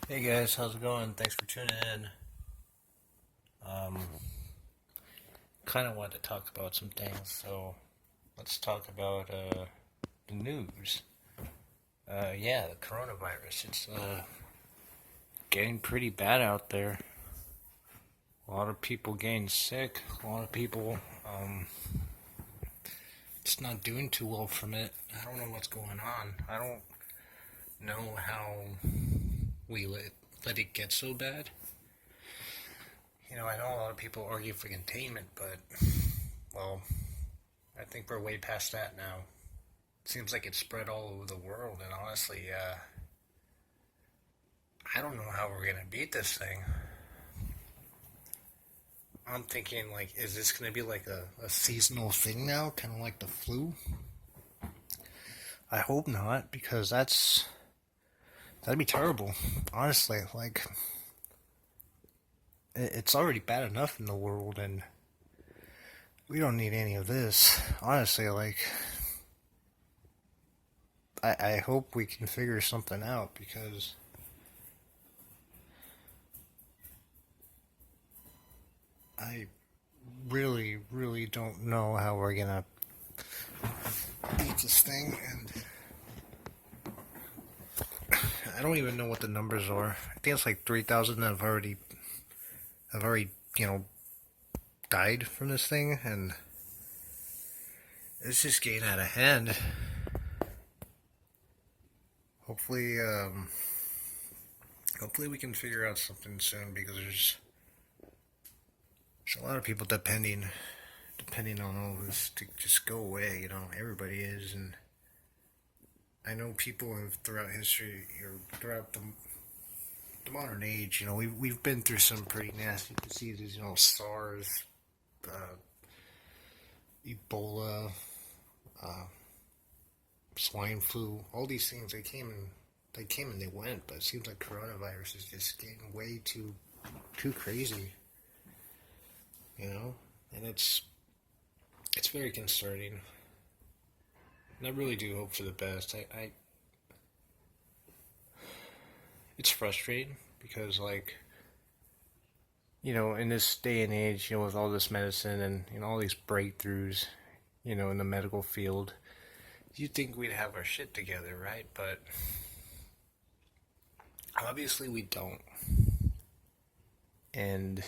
Hey guys, how's it going? Thanks for tuning in. Um, kind of wanted to talk about some things, so let's talk about the news. Yeah, the coronavirus. It's getting pretty bad out there. A lot of people getting sick. A lot of people just not doing too well from it. I don't know what's going on. I don't know how we let it get so bad. I know a lot of people argue for containment, but, well, I think we're way past that now. It seems like it's spread all over the world, and honestly, I don't know how we're gonna beat this thing. I'm thinking, like, is this gonna be like a seasonal thing now, kind of like the flu? I hope not, because that'd be terrible. Honestly, like, it's already bad enough in the world, and we don't need any of this. Honestly, like, I hope we can figure something out because I really, really don't know how we're gonna beat this thing, and I don't even know what the numbers are. I think it's like 3,000 have already died from this thing, and it's just getting out of hand. Hopefully, hopefully we can figure out something soon because there's a lot of people depending on all this to just go away. Everybody is, and I know people have throughout history or throughout the modern age. We've been through some pretty nasty diseases. SARS, uh, Ebola, uh, swine flu. All these things they came and they went. But it seems like coronavirus is just getting way too crazy. And it's very concerning. And I really do hope for the best. It's frustrating because, like, in this day and age, with all this medicine and all these breakthroughs, in the medical field, you'd think we'd have our shit together, right? But obviously we don't. And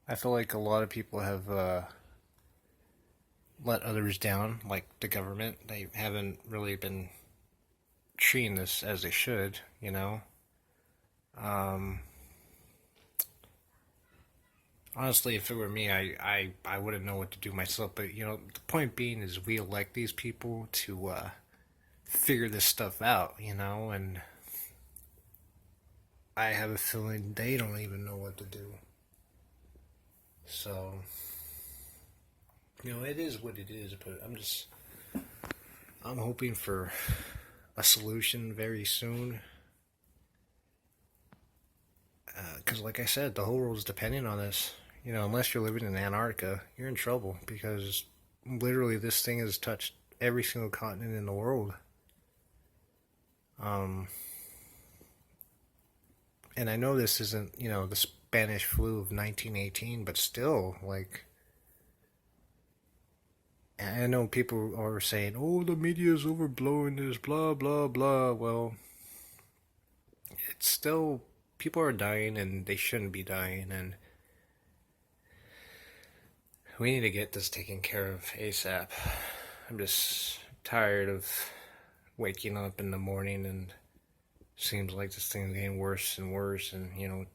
I feel like a lot of people have let others down, like the government. They haven't really been treating this as they should. Um, Honestly, if it were me, I wouldn't know what to do myself. But, the point being is we elect these people to figure this stuff out, and I have a feeling they don't even know what to do. So, it is what it is, but I'm hoping for a solution very soon. Because, like I said, the whole world is depending on this. Unless you're living in Antarctica, you're in trouble because literally this thing has touched every single continent in the world. Um, and I know this isn't the Spanish flu of 1918, but still, like, I know people are saying, "Oh, the media is overblowing this, blah blah blah." Well, it's still people are dying, and they shouldn't be dying, and we need to get this taken care of ASAP. I'm just tired of waking up in the morning and seems like this thing's getting worse and worse, and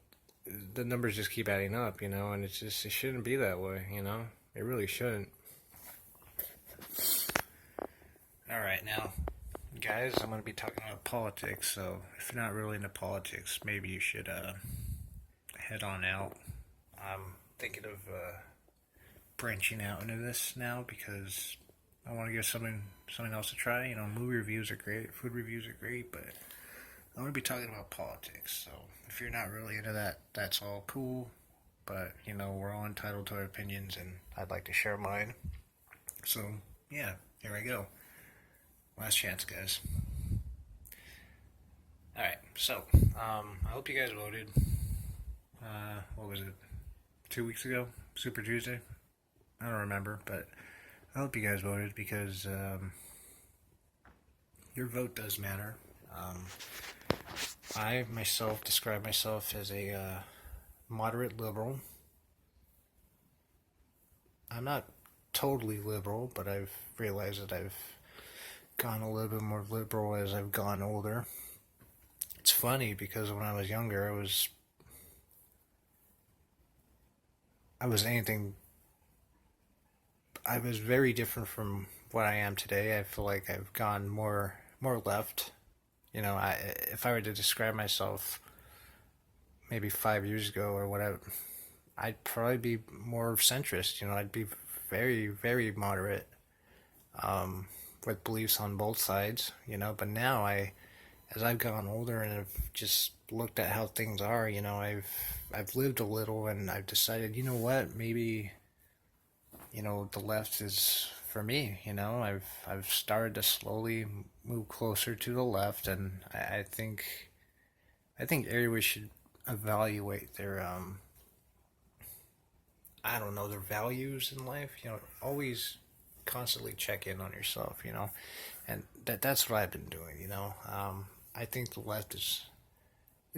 the numbers just keep adding up, and it shouldn't be that way. It really shouldn't. All right, now, guys, I'm going to be talking about politics. So if you're not really into politics, maybe you should head on out. I'm thinking of branching out into this now because I want to give something else a try. Movie reviews are great, food reviews are great, but I'm going to be talking about politics. So if you're not really into that, that's all cool. But we're all entitled to our opinions, and I'd like to share mine. So yeah, here I go. Last chance, guys. All right. So, I hope you guys voted. What was it? 2 weeks ago? Super Tuesday? I don't remember, but I hope you guys voted because your vote does matter. Um, I myself describe myself as a moderate liberal. I'm not totally liberal, but I've realized that I've gone a little bit more liberal as I've gotten older. It's funny because when I was younger, I was anything. I was very different from what I am today. I feel like I've gone more left. If I were to describe myself maybe 5 years ago or whatever, I'd probably be more centrist. I'd be very moderate, with beliefs on both sides. But now as I've gotten older and I've just looked at how things are, I've lived a little and I've decided, you know what, maybe the left is for me. I've started to slowly move closer to the left, and I think everyone should evaluate their I don't know, their values in life. Always constantly check in on yourself. And that's what I've been doing. I think the left is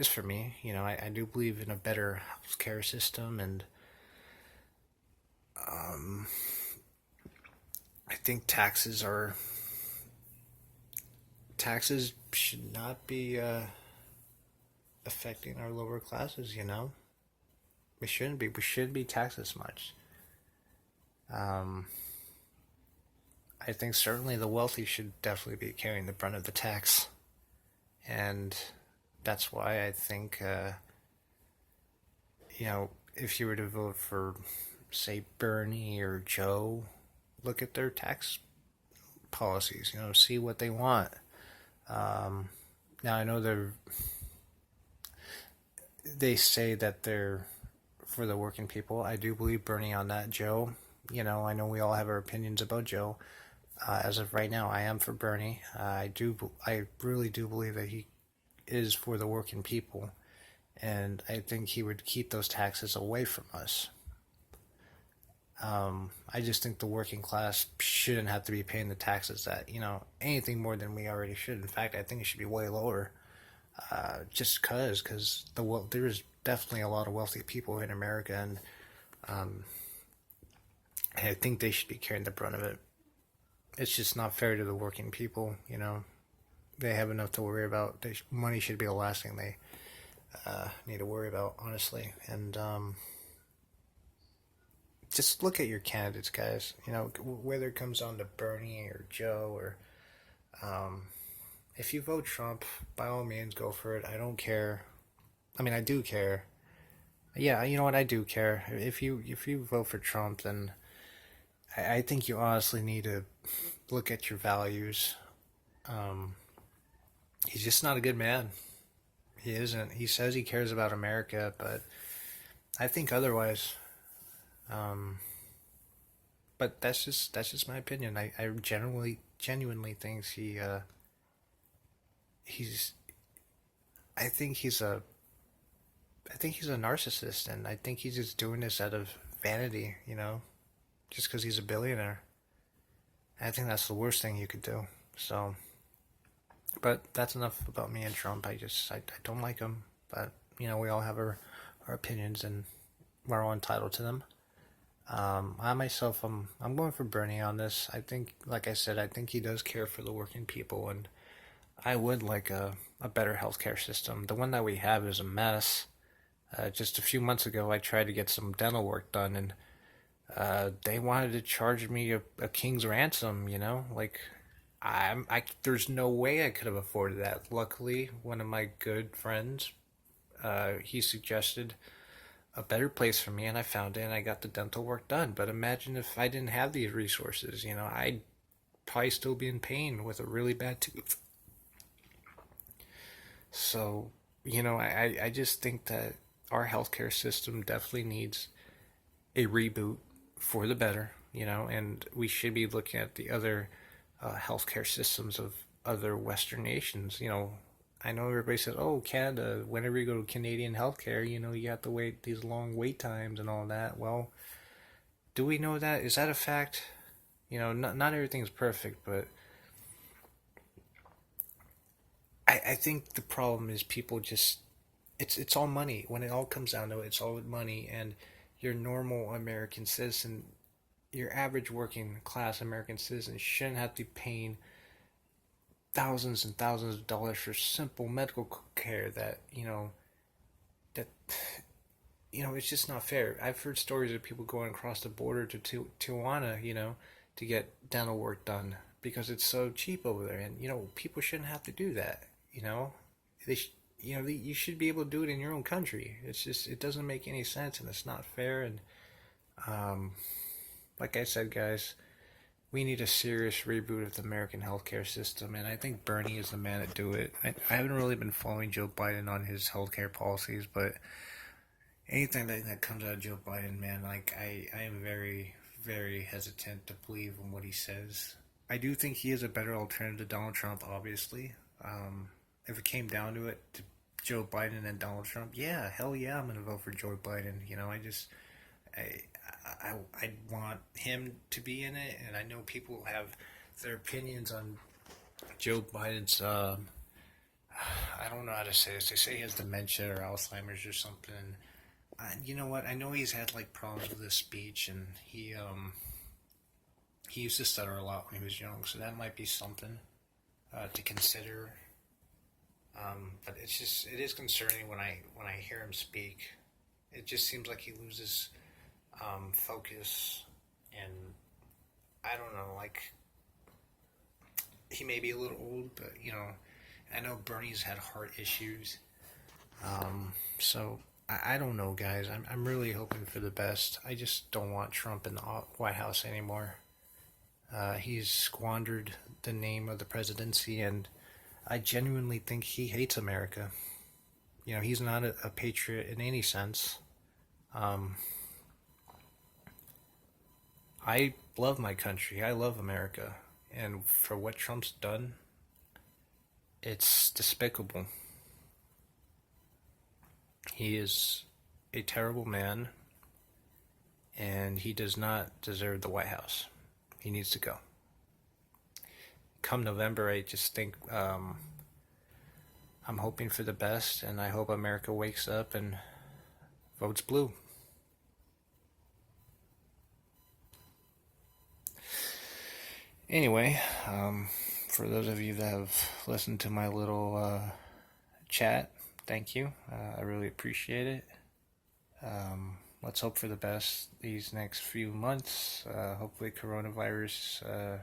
for me. I do believe in a better healthcare system, and I think taxes should not be affecting our lower classes. We shouldn't be taxed as much. Um, I think certainly the wealthy should definitely be carrying the brunt of the tax, and that's why I think if you were to vote for, say, Bernie or Joe, look at their tax policies. See what they want. Um, Now I know they say that they're for the working people. I do believe Bernie on that. Joe, I know we all have our opinions about Joe. As of right now, I am for Bernie. I really do believe that he is for the working people, and I think he would keep those taxes away from us. I just think the working class shouldn't have to be paying the taxes that anything more than we already should. In fact, I think it should be way lower. Just because there's definitely a lot of wealthy people in America, and I think they should be carrying the brunt of it. It's just not fair to the working people. They have enough to worry about. Money should be the last thing they need to worry about, honestly. And just look at your candidates, guys. Whether it comes on to Bernie or Joe, or um, if you vote Trump, by all means, go for it. I don't care. I mean, I do care. Yeah, you know what? I do care. If you vote for Trump, then I think you honestly need to look at your values. Um, he's just not a good man. He isn't. He says he cares about America, but I think otherwise. Um, but that's just my opinion. I genuinely think he's I think he's a narcissist, and I think he's just doing this out of vanity. Just because he's a billionaire. I think that's the worst thing you could do. So, but that's enough about me and Trump. I don't like him, but we all have our opinions, and we're all entitled to them. I myself, I'm going for Bernie on this. I think, like I said, I think he does care for the working people, and I would like a better healthcare system. The one that we have is a mess. Just a few months ago, I tried to get some dental work done, and they wanted to charge me a king's ransom. Like there's no way I could have afforded that. Luckily, one of my good friends, he suggested a better place for me, and I found it, and I got the dental work done. But imagine if I didn't have these resources. I'd probably still be in pain with a really bad tooth. So, I just think that our healthcare system definitely needs a reboot for the better, and we should be looking at the other healthcare systems of other Western nations. I know everybody says, "Oh, Canada. Whenever you go to Canadian healthcare, you have to wait these long wait times and all that." Well, do we know that? Is that a fact? Not everything's perfect, but I think the problem is people just it's all money. When it all comes down to it, it's all money. And your normal American citizen, your average working class American citizen, shouldn't have to be paying thousands and thousands of dollars for simple medical care that it's just not fair. I've heard stories of people going across the border to Tijuana, to get dental work done because it's so cheap over there, and people shouldn't have to do that. They you should be able to do it in your own country. It's just it doesn't make any sense, and it's not fair. And um, like I said, guys, we need a serious reboot of the American healthcare system, and I think Bernie is the man to do it. I haven't really been following Joe Biden on his healthcare policies, but anything that comes out of Joe Biden, man, like I am very, very hesitant to believe in what he says. I do think he is a better alternative to Donald Trump, obviously. If it came down to it, to Joe Biden and Donald Trump, yeah, hell yeah, I'm gonna vote for Joe Biden. I, I want him to be in it, and I know people have their opinions on Joe Biden's. I don't know how to say this. They say he has dementia or Alzheimer's or something. You know what? I know he's had like problems with his speech, and he used to stutter a lot when he was young, so that might be something to consider. But it is concerning when I hear him speak. It just seems like he loses focus, and I don't know, like he may be a little old, but I know Bernie's had heart issues. So I don't know, guys. I'm really hoping for the best. I just don't want Trump in the White House anymore. He's squandered the name of the presidency, and I genuinely think he hates America. He's not a patriot in any sense. I love my country. I love America. And for what Trump's done, it's despicable. He is a terrible man, and he does not deserve the White House. He needs to go. Come November, I just think I'm hoping for the best, and I hope America wakes up and votes blue. Anyway, for those of you that have listened to my little chat, thank you. I really appreciate it. Let's hope for the best these next few months. Hopefully coronavirus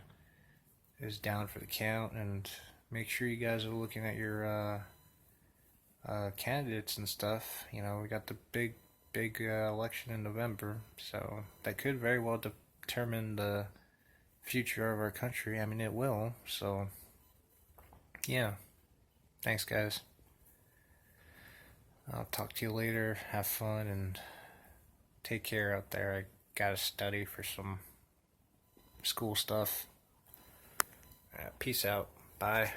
is down for the count, and make sure you guys are looking at your candidates and stuff. We got the big election in November, so that could very well determine the future of our country. I mean, it will. So, yeah. Thanks, guys. I'll talk to you later. Have fun and take care out there. I gotta study for some school stuff. Peace out. Bye.